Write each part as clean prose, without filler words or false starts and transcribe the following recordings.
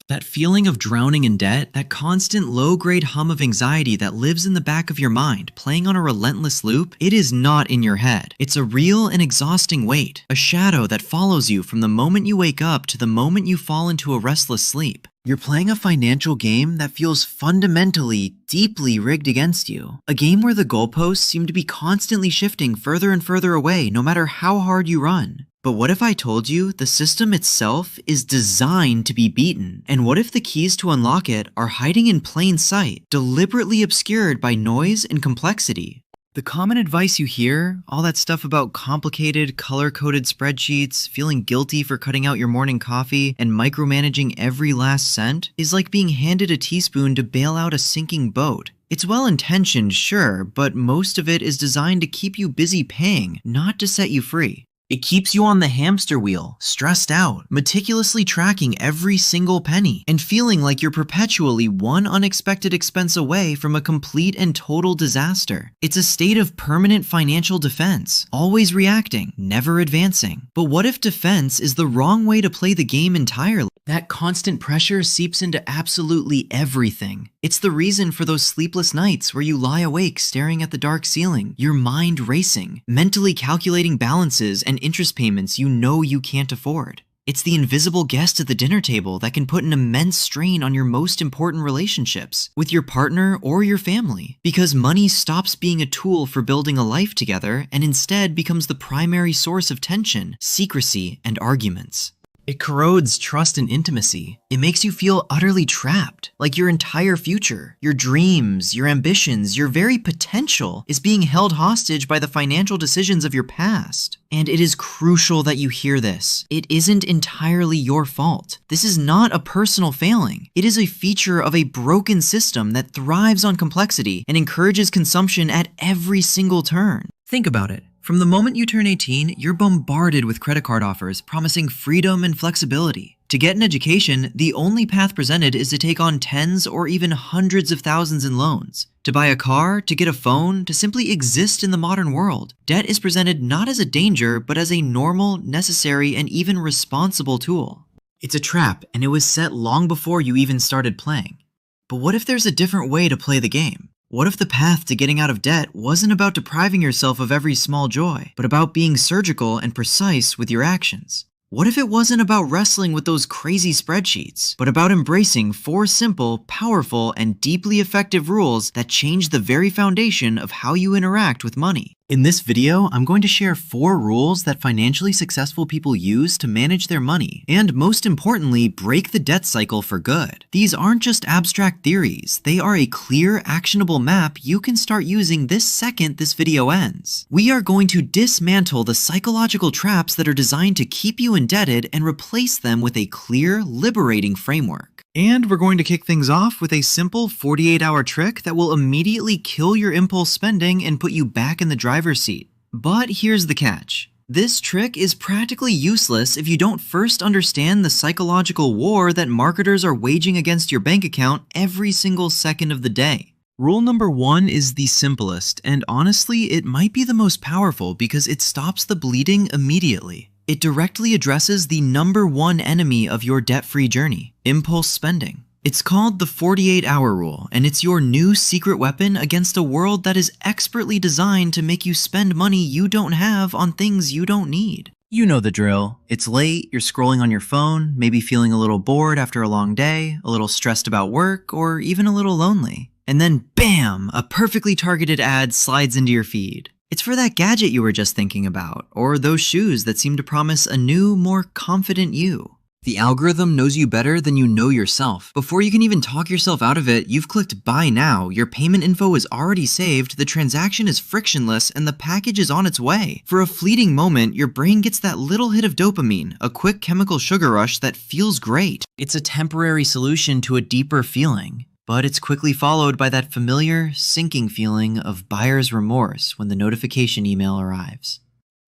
That feeling of drowning in debt, that constant low-grade hum of anxiety that lives in the back of your mind, playing on a relentless loop, it is not in your head. It's a real and exhausting weight, a shadow that follows you from the moment you wake up to the moment you fall into a restless sleep. You're playing a financial game that feels fundamentally, deeply rigged against you. A game where the goalposts seem to be constantly shifting further and further away no matter how hard you run. But what if I told you the system itself is designed to be beaten? And what if the keys to unlock it are hiding in plain sight, deliberately obscured by noise and complexity? The common advice you hear, all that stuff about complicated, color-coded spreadsheets, feeling guilty for cutting out your morning coffee, and micromanaging every last cent, is like being handed a teaspoon to bail out a sinking boat. It's well-intentioned, sure, but most of it is designed to keep you busy paying, not to set you free. It keeps you on the hamster wheel, stressed out, meticulously tracking every single penny, and feeling like you're perpetually one unexpected expense away from a complete and total disaster. It's a state of permanent financial defense, always reacting, never advancing. But what if defense is the wrong way to play the game entirely? That constant pressure seeps into absolutely everything. It's the reason for those sleepless nights where you lie awake staring at the dark ceiling, your mind racing, mentally calculating balances and interest payments you know you can't afford. It's the invisible guest at the dinner table that can put an immense strain on your most important relationships, with your partner or your family, because money stops being a tool for building a life together and instead becomes the primary source of tension, secrecy, and arguments. It corrodes trust and intimacy. It makes you feel utterly trapped, like your entire future, your dreams, your ambitions, your very potential is being held hostage by the financial decisions of your past. And it is crucial that you hear this. It isn't entirely your fault. This is not a personal failing. It is a feature of a broken system that thrives on complexity and encourages consumption at every single turn. Think about it. From the moment you turn 18, you're bombarded with credit card offers promising freedom and flexibility. To get an education, the only path presented is to take on tens or even hundreds of thousands in loans. To buy a car, to get a phone, to simply exist in the modern world, debt is presented not as a danger, but as a normal, necessary, and even responsible tool. It's a trap, and it was set long before you even started playing. But what if there's a different way to play the game? What if the path to getting out of debt wasn't about depriving yourself of every small joy, but about being surgical and precise with your actions? What if it wasn't about wrestling with those crazy spreadsheets, but about embracing 4 simple, powerful, and deeply effective rules that change the very foundation of how you interact with money? In this video, I'm going to share 4 rules that financially successful people use to manage their money, and most importantly, break the debt cycle for good. These aren't just abstract theories, they are a clear, actionable map you can start using this second this video ends. We are going to dismantle the psychological traps that are designed to keep you indebted and replace them with a clear, liberating framework. And we're going to kick things off with a simple 48-hour trick that will immediately kill your impulse spending and put you back in the driver's seat. But here's the catch. This trick is practically useless if you don't first understand the psychological war that marketers are waging against your bank account every single second of the day. Rule number 1 is the simplest, and honestly, it might be the most powerful because it stops the bleeding immediately. It directly addresses the number 1 enemy of your debt-free journey, impulse spending. It's called the 48-hour rule, and it's your new secret weapon against a world that is expertly designed to make you spend money you don't have on things you don't need. You know the drill. It's late, you're scrolling on your phone, maybe feeling a little bored after a long day, a little stressed about work, or even a little lonely. And then bam, a perfectly targeted ad slides into your feed. It's for that gadget you were just thinking about, or those shoes that seem to promise a new, more confident you. The algorithm knows you better than you know yourself. Before you can even talk yourself out of it, you've clicked buy now, your payment info is already saved, the transaction is frictionless, and the package is on its way. For a fleeting moment, your brain gets that little hit of dopamine, a quick chemical sugar rush that feels great. It's a temporary solution to a deeper feeling. But it's quickly followed by that familiar, sinking feeling of buyer's remorse when the notification email arrives.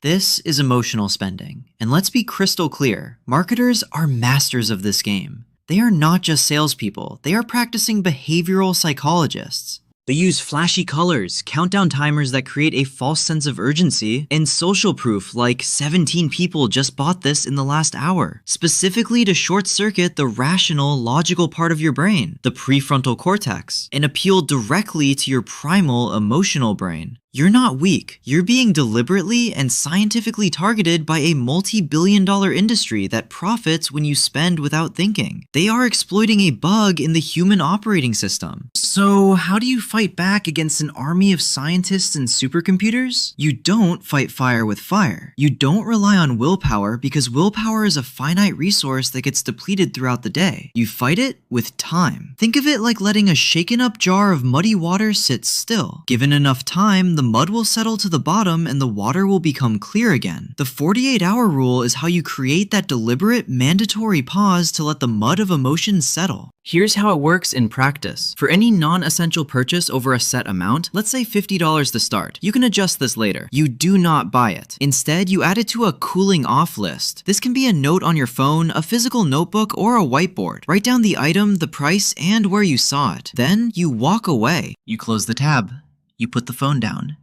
This is emotional spending, and let's be crystal clear, marketers are masters of this game. They are not just salespeople, they are practicing behavioral psychologists. They use flashy colors, countdown timers that create a false sense of urgency, and social proof like 17 people just bought this in the last hour, specifically to short-circuit the rational, logical part of your brain, the prefrontal cortex, and appeal directly to your primal, emotional brain. You're not weak. You're being deliberately and scientifically targeted by a multi-billion-dollar industry that profits when you spend without thinking. They are exploiting a bug in the human operating system. So how do you fight back against an army of scientists and supercomputers? You don't fight fire with fire. You don't rely on willpower because willpower is a finite resource that gets depleted throughout the day. You fight it with time. Think of it like letting a shaken up jar of muddy water sit still. Given enough time, the mud will settle to the bottom and the water will become clear again. The 48-hour rule is how you create that deliberate, mandatory pause to let the mud of emotions settle. Here's how it works in practice. For any non-essential purchase over a set amount, let's say $50 to start. You can adjust this later. You do not buy it. Instead, you add it to a cooling off list. This can be a note on your phone, a physical notebook, or a whiteboard. Write down the item, the price, and where you saw it. Then you walk away. You close the tab. You put the phone down.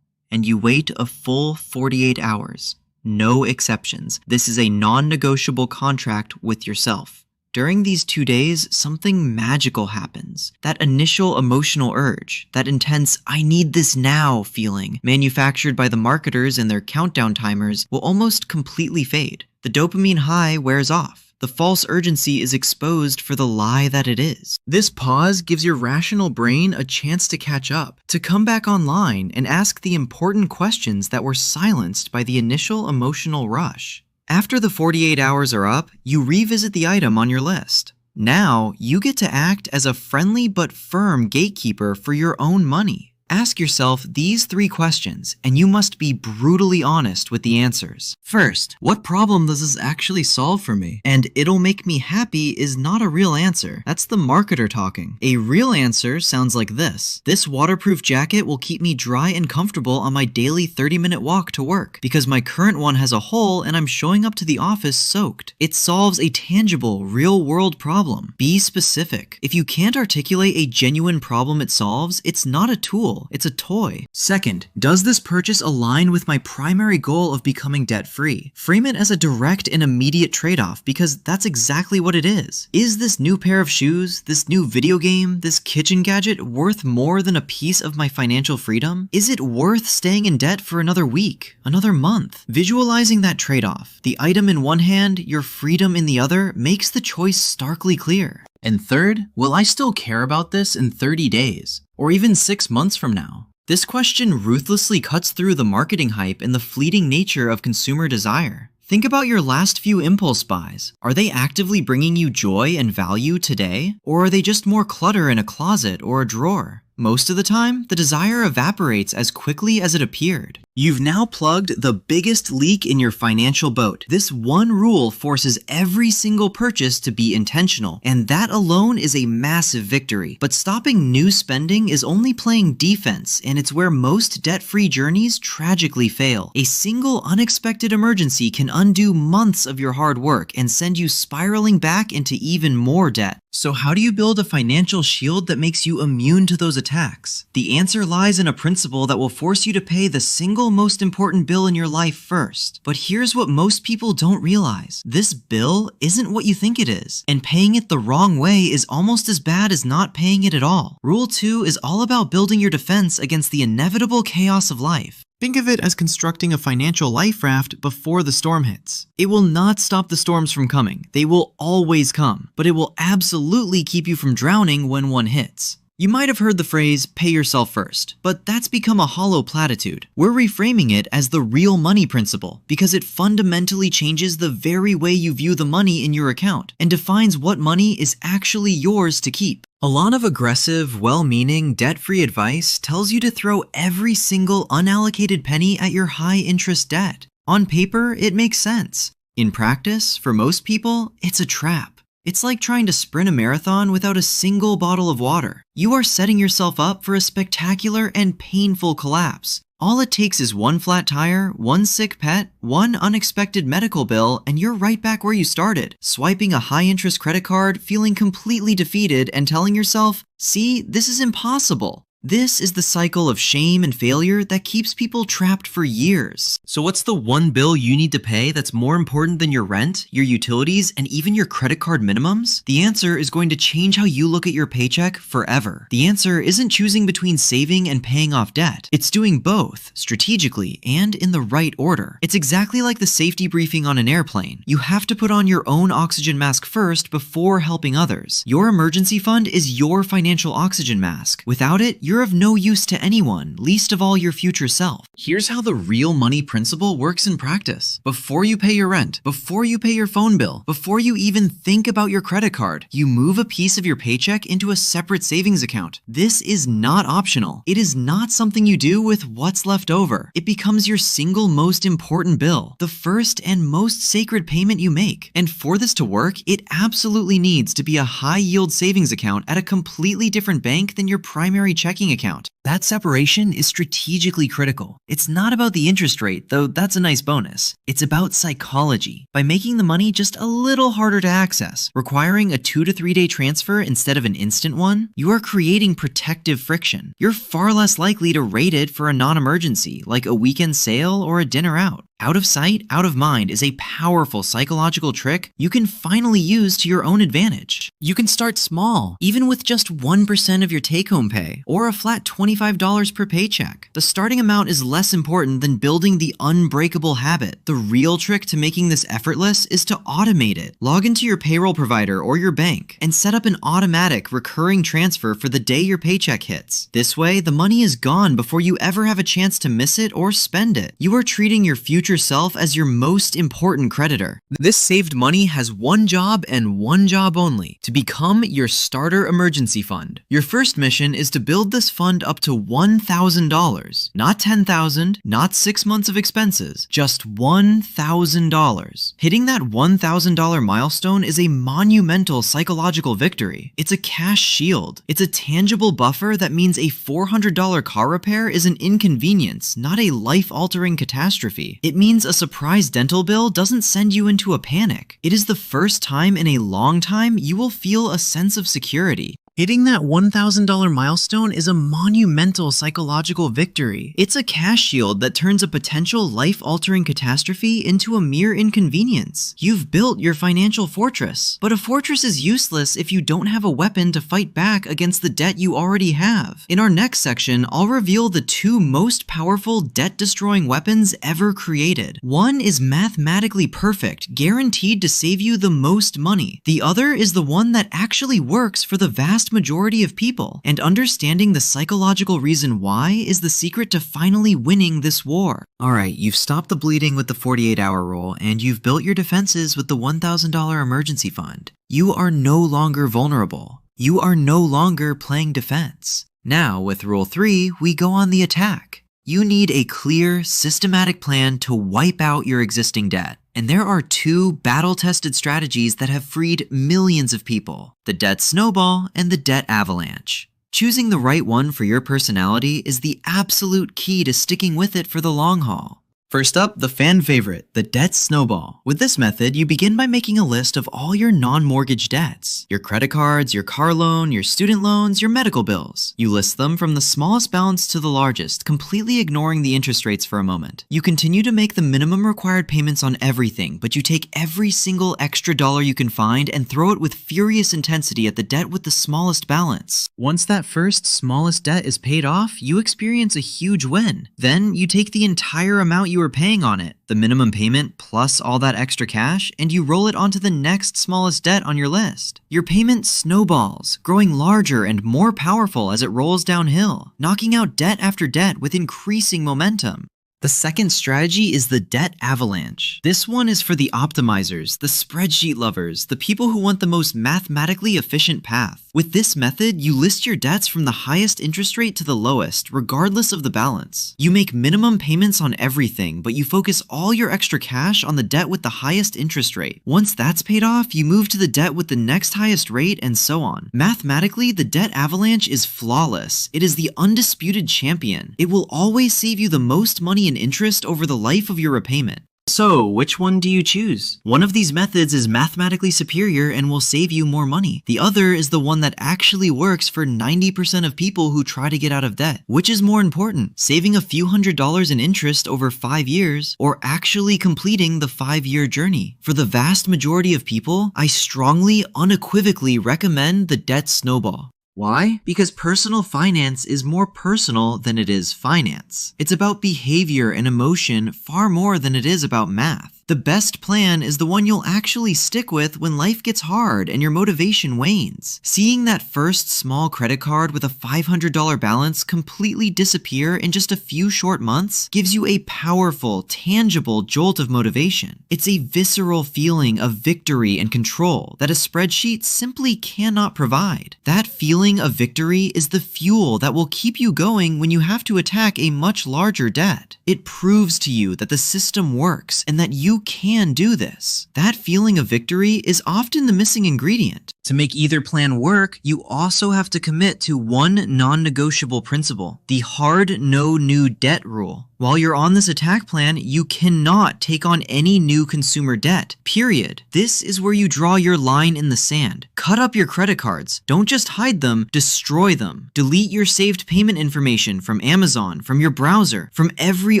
And you wait a full 48 hours. No exceptions. This is a non-negotiable contract with yourself. During these 2 days, something magical happens. That initial emotional urge, that intense "I need this now" feeling, manufactured by the marketers and their countdown timers, will almost completely fade. The dopamine high wears off. The false urgency is exposed for the lie that it is. This pause gives your rational brain a chance to catch up, to come back online and ask the important questions that were silenced by the initial emotional rush. After the 48 hours are up, you revisit the item on your list. Now, you get to act as a friendly but firm gatekeeper for your own money. Ask yourself these 3 questions, and you must be brutally honest with the answers. First, what problem does this actually solve for me? And "it'll make me happy" is not a real answer. That's the marketer talking. A real answer sounds like this. This waterproof jacket will keep me dry and comfortable on my daily 30-minute walk to work, because my current one has a hole and I'm showing up to the office soaked. It solves a tangible, real-world problem. Be specific. If you can't articulate a genuine problem it solves, it's not a tool. It's a toy. Second, does this purchase align with my primary goal of becoming debt-free? Frame it as a direct and immediate trade-off because that's exactly what it is. Is this new pair of shoes, this new video game, this kitchen gadget worth more than a piece of my financial freedom? Is it worth staying in debt for another week, another month? Visualizing that trade-off, the item in one hand, your freedom in the other, makes the choice starkly clear. And third, will I still care about this in 30 days? Or even 6 months from now? This question ruthlessly cuts through the marketing hype and the fleeting nature of consumer desire. Think about your last few impulse buys. Are they actively bringing you joy and value today? Or are they just more clutter in a closet or a drawer? Most of the time, the desire evaporates as quickly as it appeared. You've now plugged the biggest leak in your financial boat. This one rule forces every single purchase to be intentional, and that alone is a massive victory. But stopping new spending is only playing defense, and it's where most debt-free journeys tragically fail. A single unexpected emergency can undo months of your hard work and send you spiraling back into even more debt. So how do you build a financial shield that makes you immune to those attacks? The answer lies in a principle that will force you to pay the single most important bill in your life first. But here's what most people don't realize. This bill isn't what you think it is, and paying it the wrong way is almost as bad as not paying it at all. Rule 2 is all about building your defense against the inevitable chaos of life. Think of it as constructing a financial life raft before the storm hits. It will not stop the storms from coming. They will always come, but it will absolutely keep you from drowning when one hits. You might have heard the phrase, "pay yourself first," but that's become a hollow platitude. We're reframing it as the real money principle because it fundamentally changes the very way you view the money in your account and defines what money is actually yours to keep. A lot of aggressive, well-meaning, debt-free advice tells you to throw every single unallocated penny at your high-interest debt. On paper, it makes sense. In practice, for most people, it's a trap. It's like trying to sprint a marathon without a single bottle of water. You are setting yourself up for a spectacular and painful collapse. All it takes is one flat tire, one sick pet, one unexpected medical bill, and you're right back where you started, swiping a high-interest credit card, feeling completely defeated, and telling yourself, "See, this is impossible." This is the cycle of shame and failure that keeps people trapped for years. So what's the one bill you need to pay that's more important than your rent, your utilities, and even your credit card minimums? The answer is going to change how you look at your paycheck forever. The answer isn't choosing between saving and paying off debt. It's doing both, strategically and in the right order. It's exactly like the safety briefing on an airplane. You have to put on your own oxygen mask first before helping others. Your emergency fund is your financial oxygen mask. Without it, you're of no use to anyone, least of all your future self. Here's how the real money principle works in practice. Before you pay your rent, before you pay your phone bill, before you even think about your credit card, you move a piece of your paycheck into a separate savings account. This is not optional. It is not something you do with what's left over. It becomes your single most important bill, the first and most sacred payment you make. And for this to work, it absolutely needs to be a high-yield savings account at a completely different bank than your primary checking account. That separation is strategically critical. It's not about the interest rate, though that's a nice bonus. It's about psychology. By making the money just a little harder to access, requiring a 2 to 3 day transfer instead of an instant one, you are creating protective friction. You're far less likely to rate it for a non-emergency, like a weekend sale or a dinner out. Out of sight, out of mind is a powerful psychological trick you can finally use to your own advantage. You can start small, even with just 1% of your take-home pay, or a flat $25 per paycheck. The starting amount is less important than building the unbreakable habit. The real trick to making this effortless is to automate it. Log into your payroll provider or your bank and set up an automatic recurring transfer for the day your paycheck hits. This way, the money is gone before you ever have a chance to miss it or spend it. You are treating your future self as your most important creditor. This saved money has one job and one job only: to become your starter emergency fund. Your first mission is to build this fund up to $1,000, not $10,000, not 6 months of expenses, just $1,000. Hitting that $1,000 milestone is a monumental psychological victory. It's a cash shield. It's a tangible buffer that means a $400 car repair is an inconvenience, not a life-altering catastrophe. It means a surprise dental bill doesn't send you into a panic. It is the first time in a long time you will feel a sense of security. Hitting that $1,000 milestone is a monumental psychological victory. It's a cash shield that turns a potential life-altering catastrophe into a mere inconvenience. You've built your financial fortress, but a fortress is useless if you don't have a weapon to fight back against the debt you already have. In our next section, I'll reveal the 2 most powerful debt-destroying weapons ever created. One is mathematically perfect, guaranteed to save you the most money. The other is the one that actually works for the vast majority of people, and understanding the psychological reason why is the secret to finally winning this war. Alright, you've stopped the bleeding with the 48-hour rule, and you've built your defenses with the $1,000 emergency fund. You are no longer vulnerable. You are no longer playing defense. Now, with Rule 3, we go on the attack. You need a clear, systematic plan to wipe out your existing debt. And there are 2 battle-tested strategies that have freed millions of people: the debt snowball and the debt avalanche. Choosing the right one for your personality is the absolute key to sticking with it for the long haul. First up, the fan favorite, the debt snowball. With this method, you begin by making a list of all your non-mortgage debts: your credit cards, your car loan, your student loans, your medical bills. You list them from the smallest balance to the largest, completely ignoring the interest rates for a moment. You continue to make the minimum required payments on everything, but you take every single extra dollar you can find and throw it with furious intensity at the debt with the smallest balance. Once that first smallest debt is paid off, you experience a huge win. Then you take the entire amount you were paying on it, the minimum payment plus all that extra cash, and you roll it onto the next smallest debt on your list. Your payment snowballs, growing larger and more powerful as it rolls downhill, knocking out debt after debt with increasing momentum. The second strategy is the debt avalanche. This one is for the optimizers, the spreadsheet lovers, the people who want the most mathematically efficient path. With this method, you list your debts from the highest interest rate to the lowest, regardless of the balance. You make minimum payments on everything, but you focus all your extra cash on the debt with the highest interest rate. Once that's paid off, you move to the debt with the next highest rate, and so on. Mathematically, the debt avalanche is flawless. It is the undisputed champion. It will always save you the most money and interest over the life of your repayment. So, which one do you choose? One of these methods is mathematically superior and will save you more money. The other is the one that actually works for 90% of people who try to get out of debt. Which is more important, saving a few $100s in interest over 5 years, or actually completing the 5-year journey? For the vast majority of people, I strongly, unequivocally recommend the debt snowball. Why? Because personal finance is more personal than it is finance. It's about behavior and emotion far more than it is about math. The best plan is the one you'll actually stick with when life gets hard and your motivation wanes. Seeing that first small credit card with a $500 balance completely disappear in just a few short months gives you a powerful, tangible jolt of motivation. It's a visceral feeling of victory and control that a spreadsheet simply cannot provide. That feeling of victory is the fuel that will keep you going when you have to attack a much larger debt. It proves to you that the system works and that you can do this. That feeling of victory is often the missing ingredient. To make either plan work, you also have to commit to one non-negotiable principle, the hard no new debt rule. While you're on this attack plan, you cannot take on any new consumer debt, period. This is where you draw your line in the sand. Cut up your credit cards. Don't just hide them, destroy them. Delete your saved payment information from Amazon, from your browser, from every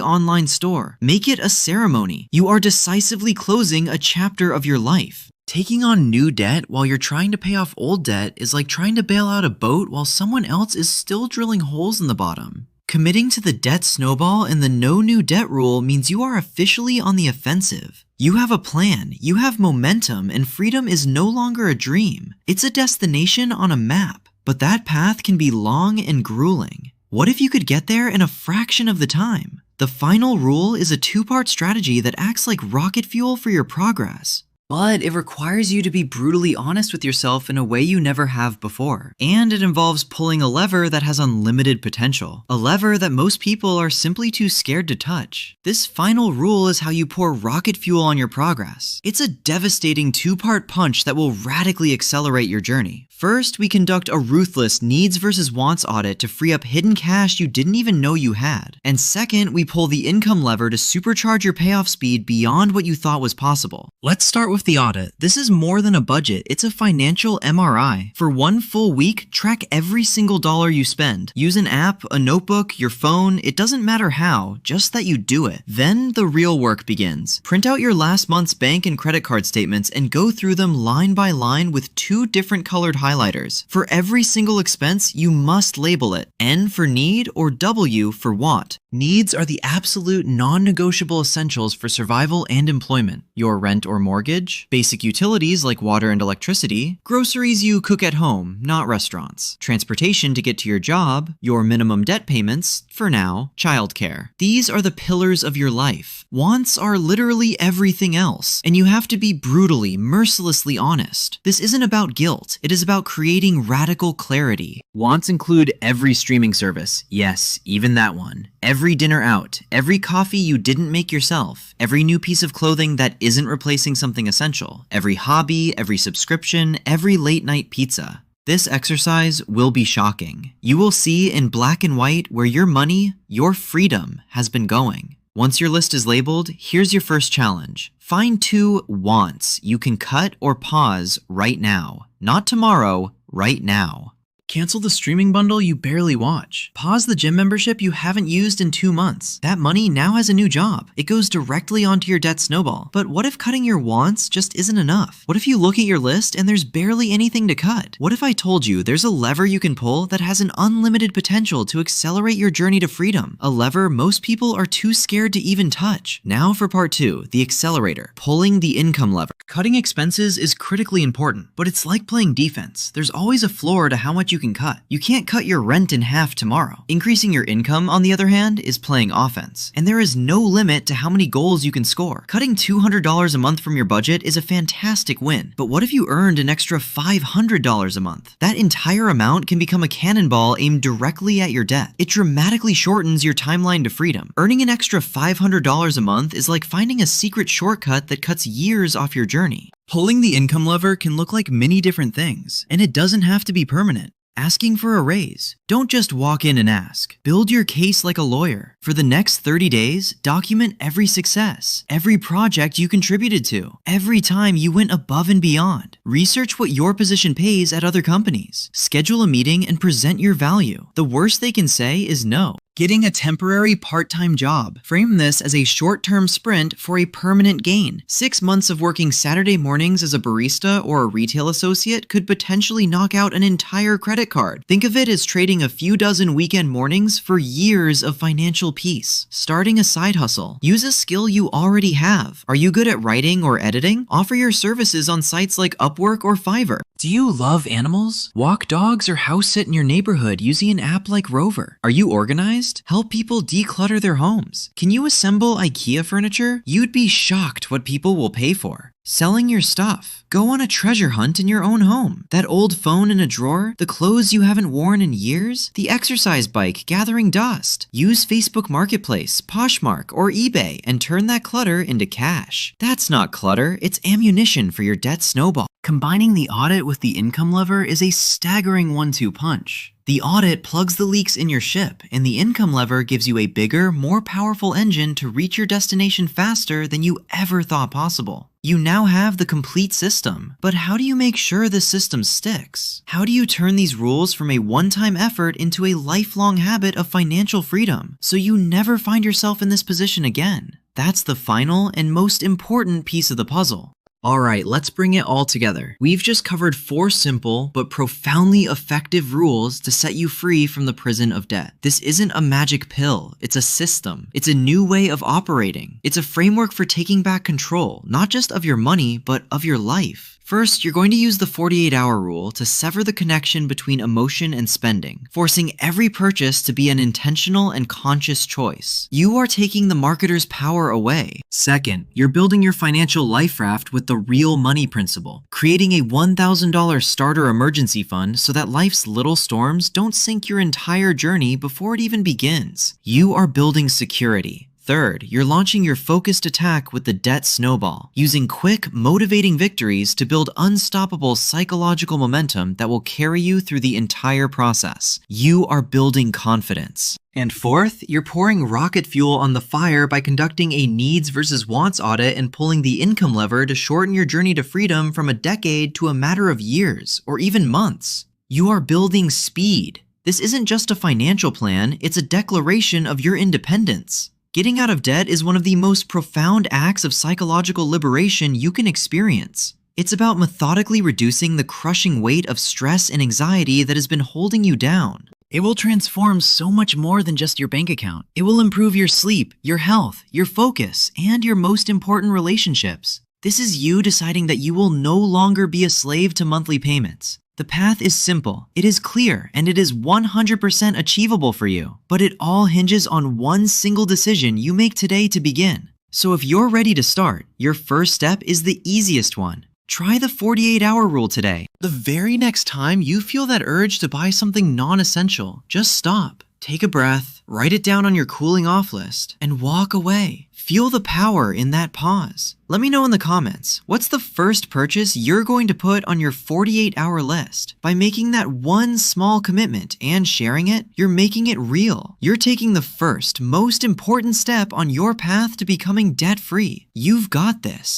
online store. Make it a ceremony. You are decisively closing a chapter of your life. Taking on new debt while you're trying to pay off old debt is like trying to bail out a boat while someone else is still drilling holes in the bottom. Committing to the debt snowball and the no new debt rule means you are officially on the offensive. You have a plan, you have momentum, and freedom is no longer a dream. It's a destination on a map, but that path can be long and grueling. What if you could get there in a fraction of the time? The final rule is a 2-part strategy that acts like rocket fuel for your progress. But it requires you to be brutally honest with yourself in a way you never have before. And it involves pulling a lever that has unlimited potential. A lever that most people are simply too scared to touch. This final rule is how you pour rocket fuel on your progress. It's a devastating 2-part punch that will radically accelerate your journey. First, we conduct a ruthless needs versus wants audit to free up hidden cash you didn't even know you had. And second, we pull the income lever to supercharge your payoff speed beyond what you thought was possible. Let's start with the audit. This is more than a budget, it's a financial MRI. For one full week, track every single dollar you spend. Use an app, a notebook, your phone, it doesn't matter how, just that you do it. Then the real work begins. Print out your last month's bank and credit card statements and go through them line by line with 2 different colored highlighters. For every single expense, you must label it N for need or W for want. Needs are the absolute non-negotiable essentials for survival and employment. Your rent or mortgage, basic utilities like water and electricity, groceries you cook at home, not restaurants, transportation to get to your job, your minimum debt payments, for now, childcare. These are the pillars of your life. Wants are literally everything else, and you have to be brutally, mercilessly honest. This isn't about guilt, it is about creating radical clarity. Wants include every streaming service, yes, even that one. Every dinner out, every coffee you didn't make yourself, every new piece of clothing that isn't replacing something essential, every hobby, every subscription, every late night pizza. This exercise will be shocking. You will see in black and white where your money, your freedom, has been going. Once your list is labeled, here's your first challenge. Find 2 wants you can cut or pause right now. Not tomorrow, right now. Cancel the streaming bundle you barely watch. Pause the gym membership you haven't used in 2 months. That money now has a new job. It goes directly onto your debt snowball. But what if cutting your wants just isn't enough? What if you look at your list and there's barely anything to cut? What if I told you there's a lever you can pull that has an unlimited potential to accelerate your journey to freedom? A lever most people are too scared to even touch. Now for part 2, the accelerator, pulling the income lever. Cutting expenses is critically important, but it's like playing defense. There's always a floor to how much you can cut. You can't cut your rent in half tomorrow. Increasing your income, on the other hand, is playing offense. And there is no limit to how many goals you can score. Cutting $200 a month from your budget is a fantastic win. But what if you earned an extra $500 a month? That entire amount can become a cannonball aimed directly at your debt. It dramatically shortens your timeline to freedom. Earning an extra $500 a month is like finding a secret shortcut that cuts years off your journey. Pulling the income lever can look like many different things, and it doesn't have to be permanent. Asking for a raise. Don't just walk in and ask. Build your case like a lawyer. For the next 30 days, document every success, every project you contributed to, every time you went above and beyond. Research what your position pays at other companies. Schedule a meeting and present your value. The worst they can say is no. Getting a temporary part-time job. Frame this as a short-term sprint for a permanent gain. 6 months of working Saturday mornings as a barista or a retail associate could potentially knock out an entire credit card. Think of it as trading a few dozen weekend mornings for years of financial peace. Starting a side hustle. Use a skill you already have. Are you good at writing or editing? Offer your services on sites like Upwork or Fiverr. Do you love animals? Walk dogs or house sit in your neighborhood using an app like Rover. Are you organized? Help people declutter their homes. Can you assemble IKEA furniture? You'd be shocked what people will pay for. Selling your stuff. Go on a treasure hunt in your own home. That old phone in a drawer, the clothes you haven't worn in years, the exercise bike gathering dust. Use Facebook Marketplace, Poshmark, or eBay and turn that clutter into cash. That's not clutter, it's ammunition for your debt snowball. Combining the audit with the income lever is a staggering 1-2 punch. The audit plugs the leaks in your ship, and the income lever gives you a bigger, more powerful engine to reach your destination faster than you ever thought possible. You now have the complete system, but how do you make sure the system sticks? How do you turn these rules from a one-time effort into a lifelong habit of financial freedom, so you never find yourself in this position again? That's the final and most important piece of the puzzle. Alright, let's bring it all together. We've just covered 4 simple but profoundly effective rules to set you free from the prison of debt. This isn't a magic pill, it's a system. It's a new way of operating. It's a framework for taking back control, not just of your money, but of your life. First, you're going to use the 48-hour rule to sever the connection between emotion and spending, forcing every purchase to be an intentional and conscious choice. You are taking the marketer's power away. Second, you're building your financial life raft with the real money principle, creating a $1,000 starter emergency fund so that life's little storms don't sink your entire journey before it even begins. You are building security. Third, you're launching your focused attack with the debt snowball, using quick, motivating victories to build unstoppable psychological momentum that will carry you through the entire process. You are building confidence. And fourth, you're pouring rocket fuel on the fire by conducting a needs versus wants audit and pulling the income lever to shorten your journey to freedom from a decade to a matter of years, or even months. You are building speed. This isn't just a financial plan, it's a declaration of your independence. Getting out of debt is one of the most profound acts of psychological liberation you can experience. It's about methodically reducing the crushing weight of stress and anxiety that has been holding you down. It will transform so much more than just your bank account. It will improve your sleep, your health, your focus, and your most important relationships. This is you deciding that you will no longer be a slave to monthly payments. The path is simple, it is clear, and it is 100% achievable for you. But it all hinges on one single decision you make today to begin. So if you're ready to start, your first step is the easiest one. Try the 48-hour rule today. The very next time you feel that urge to buy something non-essential, just stop. Take a breath, write it down on your cooling off list, and walk away. Feel the power in that pause. Let me know in the comments, what's the first purchase you're going to put on your 48-hour list? By making that one small commitment and sharing it, you're making it real. You're taking the first, most important step on your path to becoming debt-free. You've got this.